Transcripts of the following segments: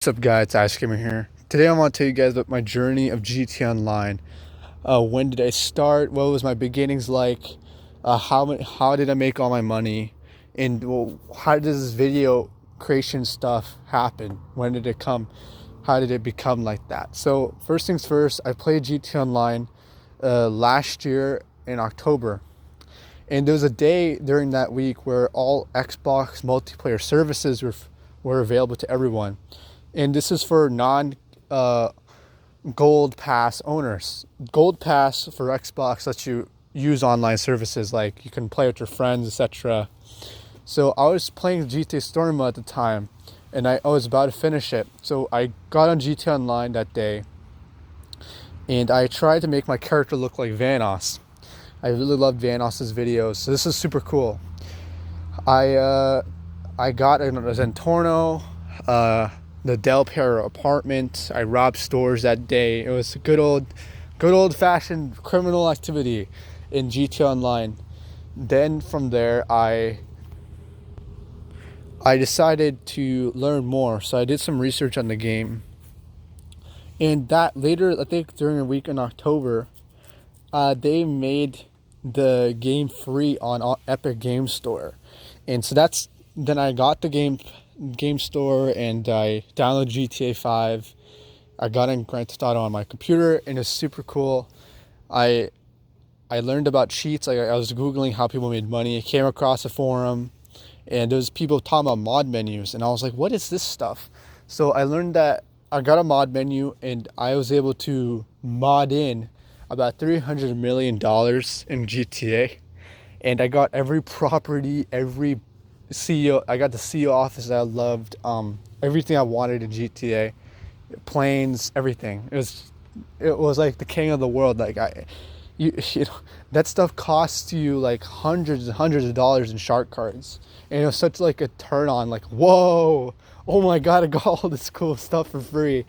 What's up, guys? It's Ice Gamer here. Today I want to tell you guys about my journey of GTA Online. When did I start? What was my beginnings like? How did I make all my money? And how does this video creation stuff happen? When did it come? How did it become like that? So first things first, I played GTA Online last year in October. And there was a day during that week where all Xbox multiplayer services were available to everyone. And this is for non Gold Pass owners. Gold Pass for Xbox lets you use online services, like you can play with your friends, etc. So I was playing GTA Story Mode at the time, and I was about to finish it. So I got on GTA Online that day, and I tried to make my character look like Vanoss. I really loved Vanoss's videos, so this is super cool. I got a Zentorno, the Del Perro apartment. I robbed stores that day. It was a good old fashioned criminal activity in GTA Online. Then from there, I decided to learn more, so I did some research on the game. And that later, I think during a week in October, they made the game free on Epic Game Store, and so then I got the game store and I downloaded GTA 5. I got in Grand Theft Auto on my computer, and it's super cool. I learned about cheats. I was googling how people made money. I came across a forum, and there was people talking about mod menus, and I was like, what is this stuff? So I learned that I got a mod menu, and I was able to mod in about $300 million in GTA, and I got every property, every CEO. I got the CEO office that I loved, everything I wanted in GTA, planes, everything. It was like the king of the world. Like you know, that stuff costs you like hundreds and hundreds of dollars in shark cards, and it was such like a turn on. Like, whoa, oh my god, I got all this cool stuff for free.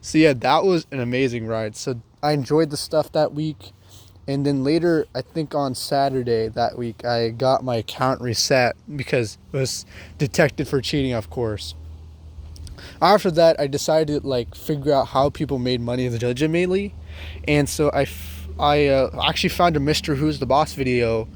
So yeah, that was an amazing ride. So I enjoyed the stuff that week. And then later, I think on Saturday that week, I got my account reset because it was detected for cheating, of course. After that, I decided to like figure out how people made money legitimately. And so I actually found a Mr. Who's the Boss video,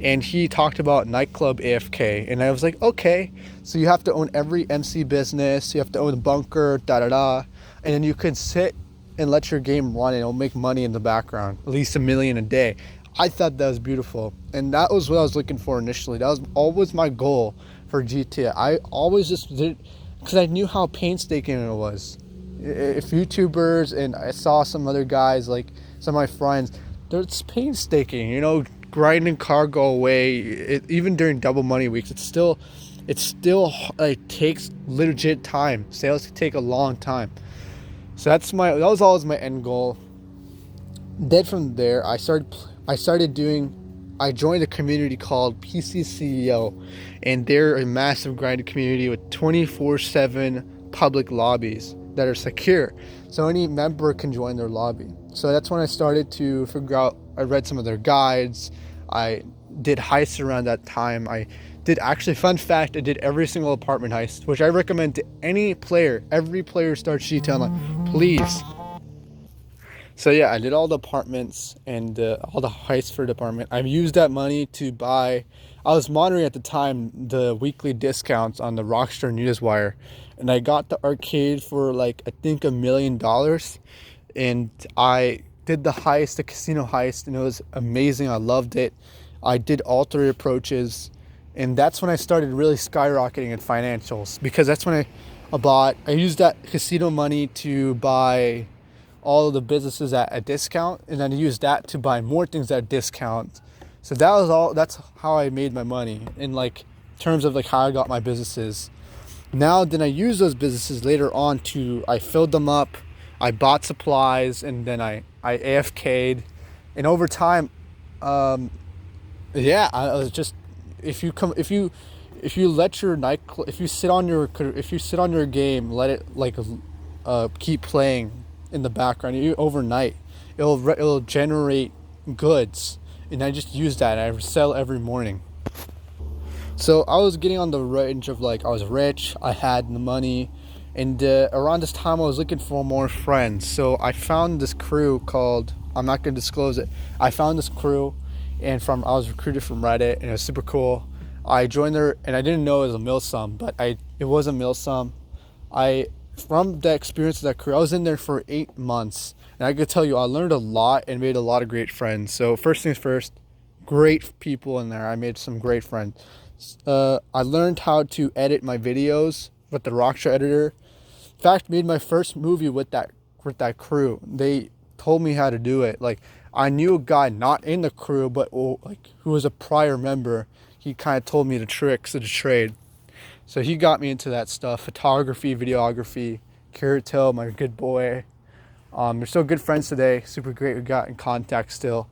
and he talked about nightclub AFK. And I was like, okay, so you have to own every MC business, you have to own a bunker, da-da-da. And then you can sit and let your game run, and it'll make money in the background, at least $1 million a day. I thought that was beautiful, and that was what I was looking for initially. That was always my goal for GTA. I always just did, because I knew how painstaking it was. If YouTubers, and I saw some other guys, like some of my friends, it's painstaking, grinding cargo away. Even during double money weeks, it still like takes legit time. Sales can take a long time. So that was always my end goal. Then from there, I joined a community called PC CEO, and they're a massive grinding community with 24/7 public lobbies that are secure. So any member can join their lobby. So that's when I started to figure out. I read some of their guides. I did heists around that time. Fun fact, I did every single apartment heist, which I recommend to any player. Every player starts GTA Online, please. So yeah, I did all the apartments and all the heists for the apartment. I've used that money to buy. I was monitoring at the time the weekly discounts on the Rockstar Newswire, and I got the arcade for like I think $1 million, and I did the casino heist, and it was amazing. I loved it. I did all three approaches. And that's when I started really skyrocketing in financials, because that's when I used that casino money to buy all of the businesses at a discount, and then I used that to buy more things at a discount. So that's how I made my money in like terms of like how I got my businesses. Now then I use those businesses later on I filled them up, I bought supplies, and then I AFK'd. And over time, I was just, if you sit on your game, let it like keep playing in the background. Overnight, it'll generate goods, and I just use that, and I sell every morning. So I was getting on the range of like, I was rich, I had the money, And around this time, I was looking for more friends. So I found this crew called, I'm not going to disclose it. I found this crew, and I was recruited from Reddit, and it was super cool. I joined there, and I didn't know it was a Milsum, but it was a Milsum. From the experience of that crew, I was in there for 8 months, and I could tell you, I learned a lot and made a lot of great friends. So first things first, great people in there. I made some great friends. I learned how to edit my videos with the Rockstar editor. In fact, made my first movie with that crew. They told me how to do it. Like, I knew a guy not in the crew, but like who was a prior member. He kind of told me the tricks of the trade. So he got me into that stuff: photography, videography. Carrot Hill, my good boy. We're still good friends today. Super great. We got in contact still.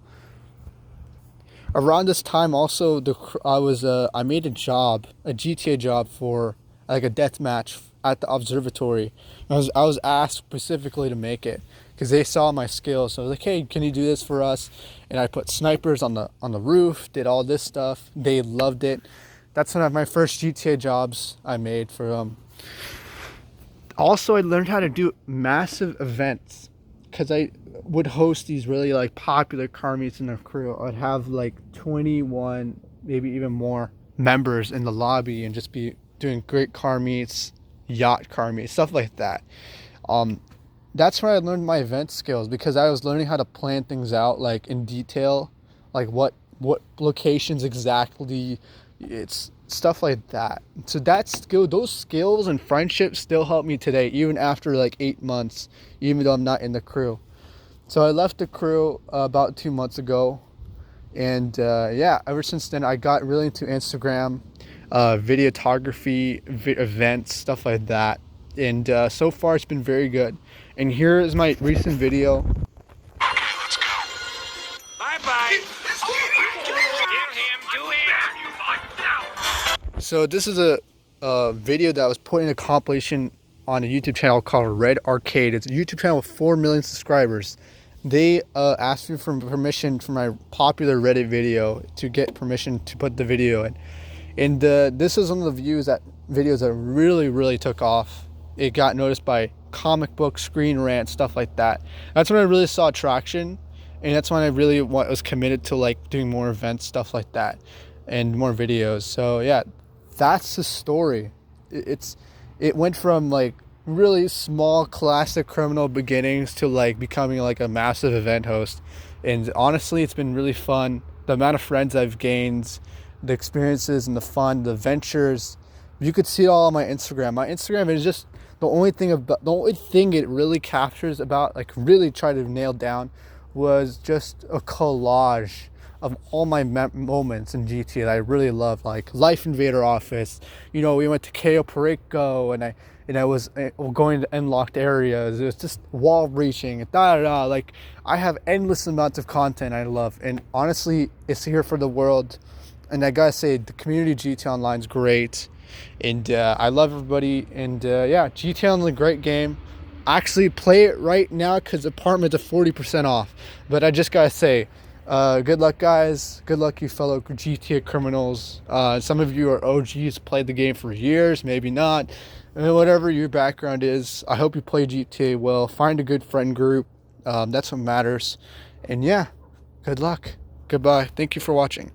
Around this time, also, I made a GTA job for like a death match at the observatory. I was asked specifically to make it because they saw my skills. So I was like, "Hey, can you do this for us?" And I put snipers on the roof, did all this stuff. They loved it. That's one of my first GTA jobs I made for them. Also, I learned how to do massive events because I would host these really like popular car meets in the crew. I'd have like 21, maybe even more members in the lobby and just be doing great car meets, yacht car meets, stuff like that. That's where I learned my event skills, because I was learning how to plan things out like in detail, like what locations exactly. It's stuff like that. So those skills and friendships still help me today, even after like 8 months, even though I'm not in the crew. So I left the crew about 2 months ago, and ever since then I got really into Instagram, videography, events, stuff like that. And so far it's been very good. And here is my recent video. Let's go. Bye-bye. Kill him. Do it. So this is a video that was put in a compilation on a YouTube channel called Red Arcade. It's a YouTube channel with 4 million subscribers. They asked me for permission for my popular Reddit video to get permission to put the video in. And this is one of the videos that really, really took off. It got noticed by comic book, Screen Rant, stuff like that. That's when I really saw traction, and that's when I really was committed to like doing more events, stuff like that, and more videos. So yeah, that's the story. It went from like really small classic criminal beginnings to like becoming like a massive event host. And honestly, it's been really fun. The amount of friends I've gained, the experiences and the fun, the adventures. You could see it all on my Instagram. My Instagram is just the only thing it really captures about, like really try to nail down, was just a collage of all my moments in GTA that I really love, like Life Invader Office. You know, we went to Cayo Perico, and I was going to unlocked areas. It was just wall breaching, Like, I have endless amounts of content I love, and honestly, it's here for the world. And I gotta say, the community GTA Online is great, and I love everybody. And GTA Online is a great game. Actually, play it right now because Apartment's are 40% off. But I just gotta say, good luck, guys. Good luck, you fellow GTA criminals. Some of you are OGs, played the game for years, maybe not. Whatever your background is, I hope you play GTA well. Find a good friend group. That's what matters. And yeah, good luck. Goodbye. Thank you for watching.